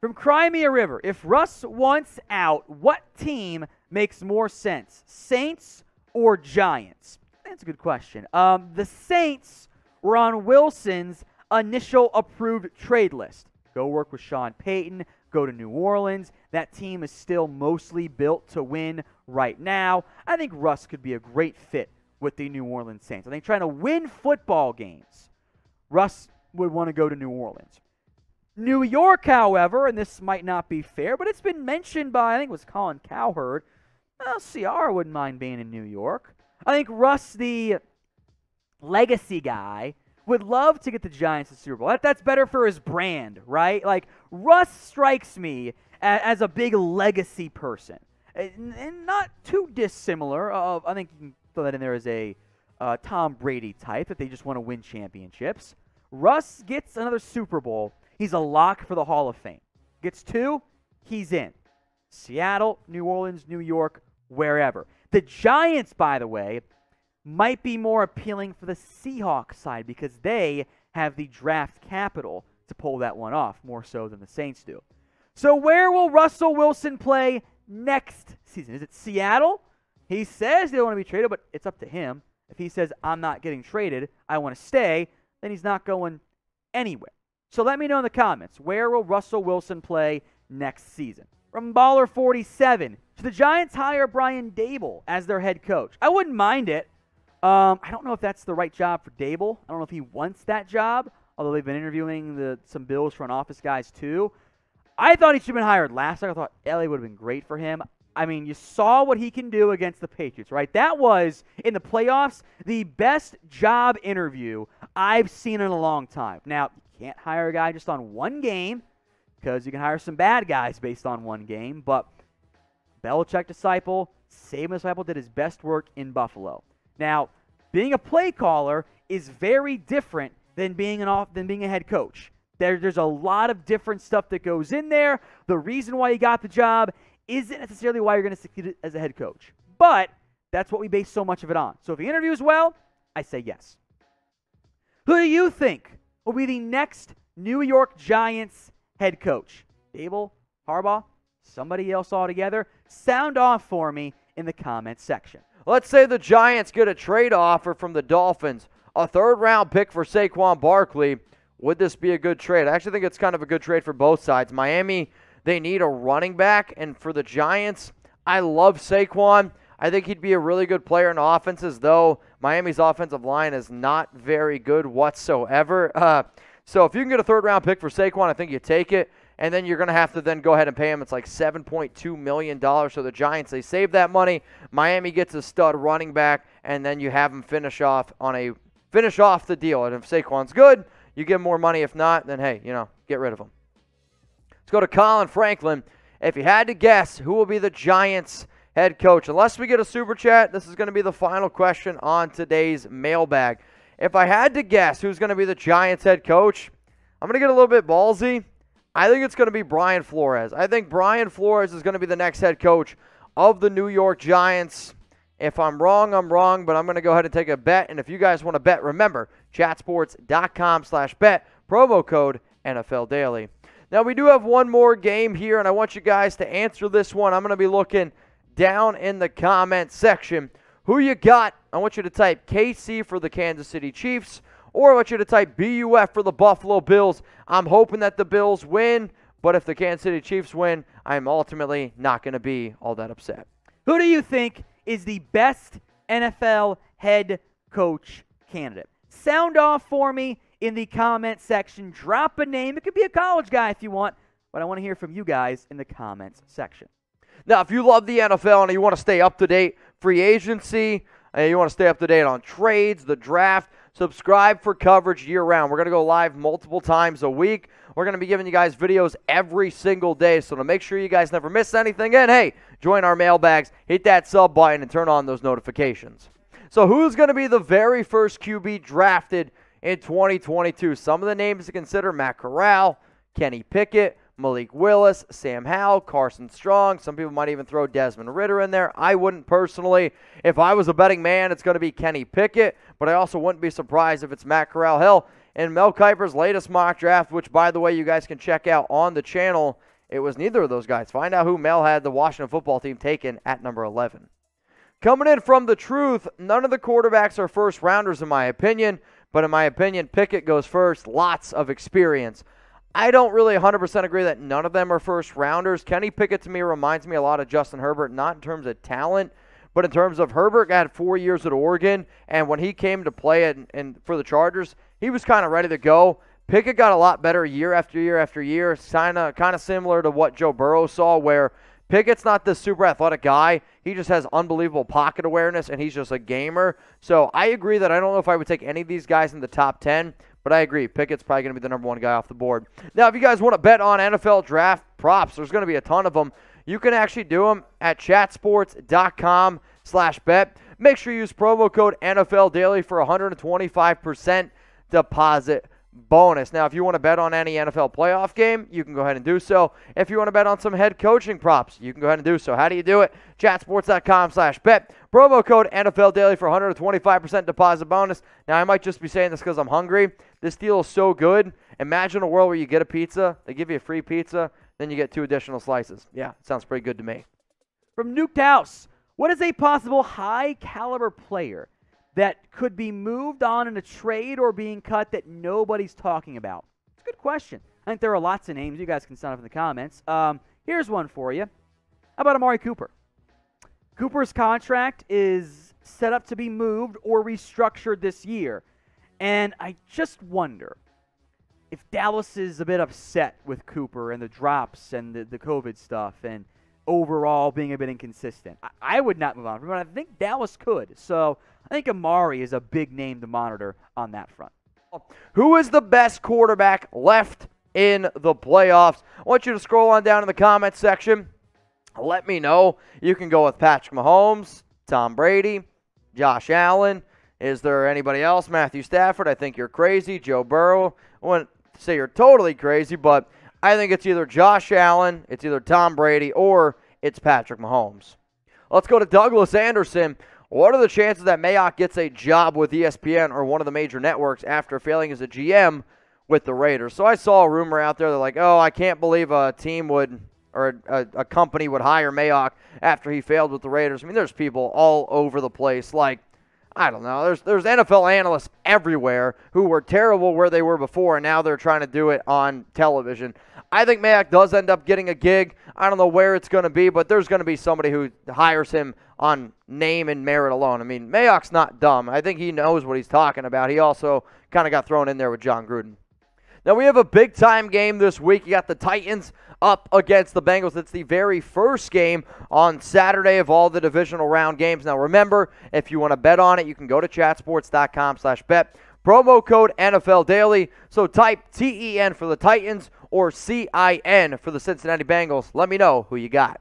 From Crimea River, if Russ wants out, what team makes more sense, Saints or Giants? That's a good question. The Saints were on Wilson's initial approved trade list. Go work with Sean Payton, go to New Orleans. That team is still mostly built to win right now. I think Russ could be a great fit with the New Orleans Saints. I think trying to win football games, Russ would want to go to New Orleans. New York, however, and this might not be fair, but it's been mentioned by, I think it was Colin Cowherd, well, Ciara wouldn't mind being in New York. I think Russ, the legacy guy, would love to get the Giants to Super Bowl. That's better for his brand, right? Like, Russ strikes me as a big legacy person. And not too dissimilar. I think you can throw that in there as a Tom Brady type, that they just want to win championships. Russ gets another Super Bowl. He's a lock for the Hall of Fame. Gets 2, he's in. Seattle, New Orleans, New York, wherever. The Giants, by the way, might be more appealing for the Seahawks side because they have the draft capital to pull that one off, more so than the Saints do. So where will Russell Wilson play next season? Is it Seattle? He says they don't want to be traded, but it's up to him. If he says, I'm not getting traded, I want to stay, then he's not going anywhere. So let me know in the comments, where will Russell Wilson play next season? From Baller47, should the Giants hire Brian Daboll as their head coach? I wouldn't mind it. I don't know if that's the right job for Daboll. I don't know if he wants that job, although they've been interviewing some Bills front office guys too. I thought he should have been hired last year. I thought LA would have been great for him. I mean, you saw what he can do against the Patriots, right? That was, in the playoffs, the best job interview I've seen in a long time. Now, you can't hire a guy just on one game because you can hire some bad guys based on one game, but Belichick disciple, Saban disciple did his best work in Buffalo. Now, being a play caller is very different than being a head coach. There's a lot of different stuff that goes in there. The reason why you got the job isn't necessarily why you're going to succeed as a head coach. But that's what we base so much of it on. So if he interviews well, I say yes. Who do you think will be the next New York Giants head coach? Daboll, Harbaugh, somebody else altogether? Sound off for me in the comments section. Let's say the Giants get a trade offer from the Dolphins, a third-round pick for Saquon Barkley. Would this be a good trade? I actually think it's kind of a good trade for both sides. Miami, they need a running back, and for the Giants, I love Saquon. I think he'd be a really good player in offenses, though Miami's offensive line is not very good whatsoever. So if you can get a third-round pick for Saquon, I think you take it. And then you're going to have to then go ahead and pay him. It's like $7.2 million. So the Giants, they save that money. Miami gets a stud running back, and then you have him finish off the deal. And if Saquon's good, you give him more money. If not, then hey, get rid of him. Let's go to Colin Franklin. If you had to guess who will be the Giants head coach, unless we get a super chat, this is going to be the final question on today's mailbag. If I had to guess who's going to be the Giants head coach, I'm going to get a little bit ballsy. I think it's going to be Brian Flores. I think Brian Flores is going to be the next head coach of the New York Giants. If I'm wrong, I'm wrong, but I'm going to go ahead and take a bet. And if you guys want to bet, remember, chatsports.com/bet, promo code NFL Daily. Now, we do have one more game here, and I want you guys to answer this one. I'm going to be looking down in the comment section. Who you got? I want you to type KC for the Kansas City Chiefs, or I want you to type BUF for the Buffalo Bills. I'm hoping that the Bills win, but if the Kansas City Chiefs win, I'm ultimately not going to be all that upset. Who do you think is the best NFL head coach candidate? Sound off for me in the comment section. Drop a name. It could be a college guy if you want, but I want to hear from you guys in the comments section. Now, if you love the NFL and you want to stay up to date, free agency, and you want to stay up to date on trades, the draft, subscribe for coverage year-round. We're going to go live multiple times a week. We're going to be giving you guys videos every single day, so to make sure you guys never miss anything, and hey, join our mailbags, hit that sub button, and turn on those notifications. So who's going to be the very first QB drafted in 2022? Some of the names to consider: Matt Corral, Kenny Pickett, Malik Willis, Sam Howell, Carson Strong. Some people might even throw Desmond Ridder in there. I wouldn't personally. If I was a betting man, it's going to be Kenny Pickett, but I also wouldn't be surprised if it's Matt Corral. Hell, in Mel Kiper's latest mock draft, which, by the way, you guys can check out on the channel, It was neither of those guys. Find out who Mel had the Washington football team taken at number 11. Coming in from the truth, none of the quarterbacks are first rounders in my opinion, but in my opinion, Pickett goes first. Lots of experience. I don't really 100% agree that none of them are first rounders. Kenny Pickett to me reminds me a lot of Justin Herbert, not in terms of talent, but in terms of Herbert had 4 years at Oregon, and when he came to play for the Chargers, he was kind of ready to go. Pickett got a lot better year after year after year, kind of similar to what Joe Burrow saw, where Pickett's not this super athletic guy. He just has unbelievable pocket awareness, and he's just a gamer. So I agree that I don't know if I would take any of these guys in the top 10, but I agree. Pickett's probably going to be the number one guy off the board. Now, if you guys want to bet on NFL draft props, there's going to be a ton of them. You can actually do them at chatsports.com/bet. Make sure you use promo code NFL Daily for 125% deposit bonus. Now, if you want to bet on any NFL playoff game, you can go ahead and do so. If you want to bet on some head coaching props, you can go ahead and do so. How do you do it? Chatsports.com/bet. Promo code NFL Daily for 125% deposit bonus. Now, I might just be saying this because I'm hungry. This deal is so good. Imagine a world where you get a pizza, they give you a free pizza, then you get 2 additional slices. Yeah, it sounds pretty good to me. From Nuked House, what is a possible high-caliber player that could be moved on in a trade or being cut that nobody's talking about? It's a good question. I think there are lots of names. You guys can sign up in the comments. Here's one for you. How about Amari Cooper? Cooper's contract is set up to be moved or restructured this year. And I just wonder if Dallas is a bit upset with Cooper and the drops and the COVID stuff and overall being a bit inconsistent. I would not move on from him, but I think Dallas could. So I think Amari is a big name to monitor on that front. Who is the best quarterback left in the playoffs? I want you to scroll on down in the comments section. Let me know. You can go with Patrick Mahomes, Tom Brady, Josh Allen. Is there anybody else? Matthew Stafford. I think you're crazy. Joe Burrow. I wouldn't say you're totally crazy, but I think it's either Josh Allen, it's either Tom Brady, or it's Patrick Mahomes. Let's go to Douglas Anderson. What are the chances that Mayock gets a job with ESPN or one of the major networks after failing as a GM with the Raiders? So I saw a rumor out there. They're like, oh, I can't believe a team would or a company would hire Mayock after he failed with the Raiders. I mean, there's people all over the place. Like, I don't know. There's NFL analysts everywhere who were terrible where they were before, and now they're trying to do it on television. I think Mayock does end up getting a gig. I don't know where it's going to be, but there's going to be somebody who hires him on name and merit alone. I mean, Mayock's not dumb. I think he knows what he's talking about. He also kind of got thrown in there with John Gruden. Now, we have a big-time game this week. You got the Titans up against the Bengals. It's the very first game on Saturday of all the divisional round games. Now, remember, if you want to bet on it, you can go to chatsports.com/bet. Promo code NFL Daily. So type TEN for the Titans or CIN for the Cincinnati Bengals. Let me know who you got.